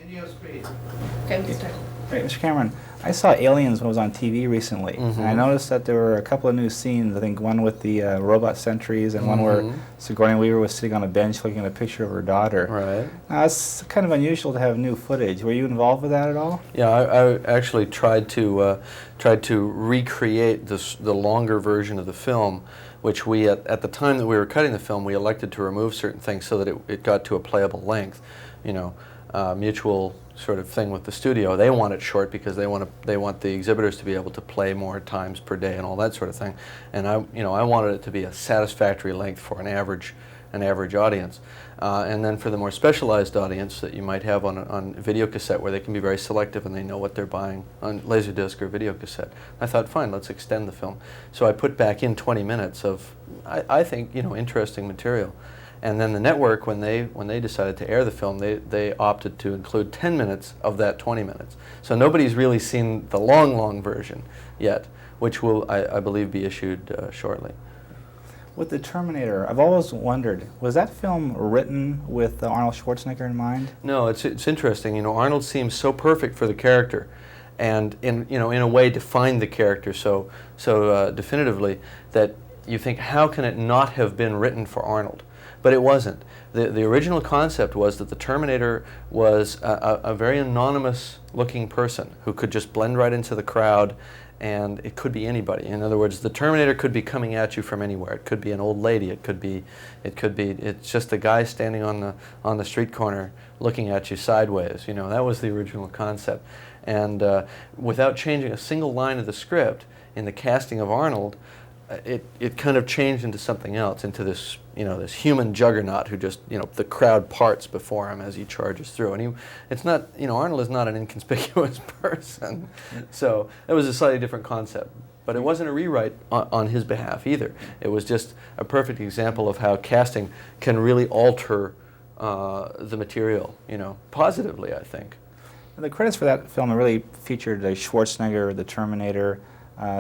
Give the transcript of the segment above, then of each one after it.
Video screen. Okay, we start. Right, Mr. Cameron, I saw Aliens when it was on TV recently, and I noticed that there were a couple of new scenes. I think one with the robot sentries, and one where Sigourney Weaver was sitting on a bench looking at a picture of her daughter. Right. Now, it's kind of unusual to have new footage. Were you involved with that at all? Yeah, I actually tried to recreate the longer version of the film, which we at the time that we were cutting the film, we elected to remove certain things so that it got to a playable length. You know, mutual sort of thing with the studio. They want it short because they want the exhibitors to be able to play more times per day and all that sort of thing. And I wanted it to be a satisfactory length for an average audience. And then for the more specialized audience that you might have on video cassette, where they can be very selective and they know what they're buying on Laserdisc or video cassette, I thought, fine, let's extend the film. So I put back in 20 minutes of, I think, interesting material. And then the network, when they decided to air the film, they opted to include 10 minutes of that 20 minutes. So nobody's really seen the long version yet, which will, I believe, be issued shortly. With the Terminator, I've always wondered, was that film written with Arnold Schwarzenegger in mind? No, it's interesting. Arnold seems so perfect for the character, and in a way defined the character so definitively that you think, how can it not have been written for Arnold? But it wasn't. The original concept was that the Terminator was a very anonymous-looking person who could just blend right into the crowd, and it could be anybody. In other words, the Terminator could be coming at you from anywhere. It could be an old lady. It's just a guy standing on the street corner looking at you sideways. That was the original concept. And without changing a single line of the script, in the casting of Arnold, it kind of changed into something else, into this this human juggernaut who just the crowd parts before him as he charges through, and it's not Arnold is not an inconspicuous person, so it was a slightly different concept, but it wasn't a rewrite on his behalf either. It was just a perfect example of how casting can really alter the material, positively, I think. And the credits for that film really featured Schwarzenegger, the Terminator,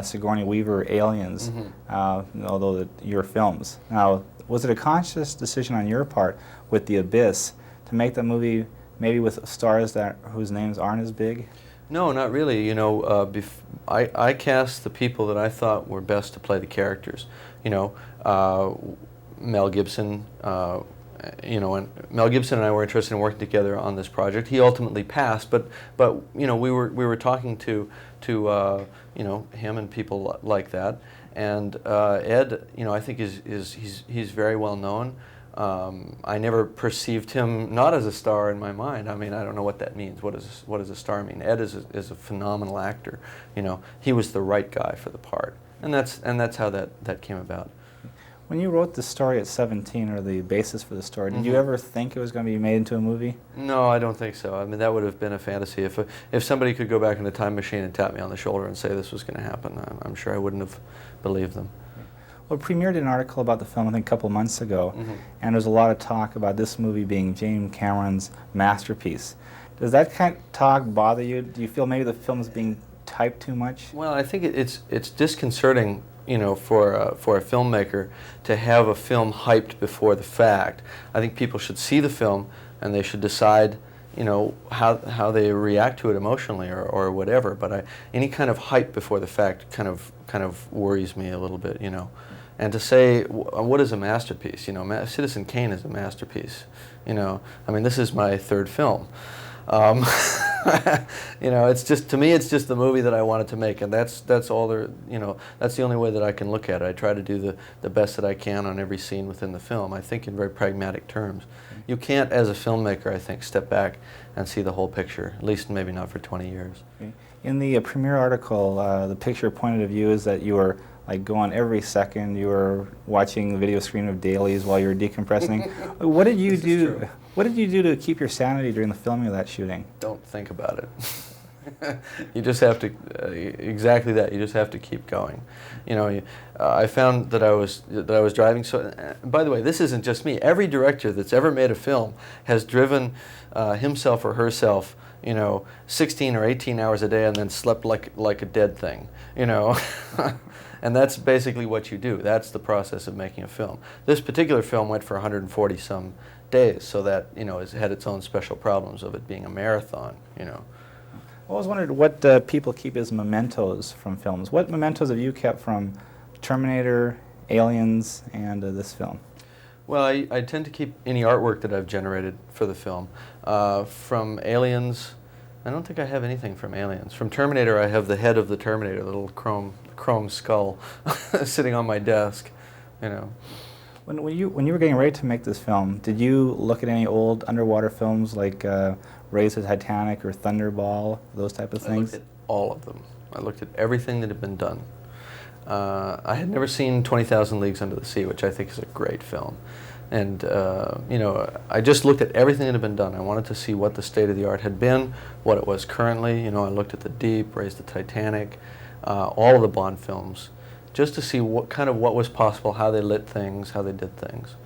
Sigourney Weaver, Aliens, although your films. Now, was it a conscious decision on your part with The Abyss to make the movie maybe with stars whose names aren't as big? No, not really. I cast the people that I thought were best to play the characters. Mel Gibson. And Mel Gibson and I were interested in working together on this project. He ultimately passed, but we were talking to him and people like that. And Ed, I think he's very well known. I never perceived him not as a star in my mind. I mean, I don't know what that means. What does a star mean? Ed is a phenomenal actor. He was the right guy for the part, and that's how that came about. When you wrote the story at 17, or the basis for the story, did you ever think it was going to be made into a movie? No, I don't think so. I mean, that would have been a fantasy. If somebody could go back in a time machine and tap me on the shoulder and say this was going to happen, I'm sure I wouldn't have believed them. Well, Premiere did an article about the film, I think, a couple months ago, and there was a lot of talk about this movie being James Cameron's masterpiece. Does that kind of talk bother you? Do you feel maybe the film is being typed too much? Well, I think it's disconcerting, for a filmmaker to have a film hyped before the fact. I think people should see the film and they should decide, how they react to it emotionally or whatever. But any kind of hype before the fact kind of worries me a little bit, And to say, what is a masterpiece? Citizen Kane is a masterpiece. I mean, this is my third film. It's just, to me, it's just the movie that I wanted to make, and that's all there. That's the only way that I can look at it. I try to do the best that I can on every scene within the film. I think in very pragmatic terms. You can't, as a filmmaker, I think, step back and see the whole picture. At least, maybe not for 20 years. Okay. In the Premiere article, the picture pointed of you is that you were going every second. You were watching the video screen of dailies while you were decompressing. What did you do? What did you do to keep your sanity during the filming of that shooting? Don't think about it. You just have to, exactly that. You just have to keep going. I found that I was driving. So, by the way, this isn't just me. Every director that's ever made a film has driven himself or herself you know, 16 or 18 hours a day and then slept like a dead thing, you know. And that's basically what you do. That's the process of making a film. This particular film went for 140 some days, so that, you know, it had its own special problems of it being a marathon, you know. I always wondered what people keep as mementos from films. What mementos have you kept from Terminator, Aliens, and this film? Well, I tend to keep any artwork that I've generated for the film. From Aliens, I don't think I have anything from Aliens. From Terminator, I have the head of the Terminator, the little chrome skull sitting on my desk, you know. When you were getting ready to make this film, did you look at any old underwater films like Raise the Titanic or Thunderball, those type of things? I looked at all of them. I looked at everything that had been done. I had never seen 20,000 Leagues Under the Sea, which I think is a great film. And, you know, I just looked at everything that had been done. I wanted to see what the state of the art had been, what it was currently. You know, I looked at The Deep, Raise the Titanic, all of the Bond films, just to see what was possible, how they lit things, how they did things.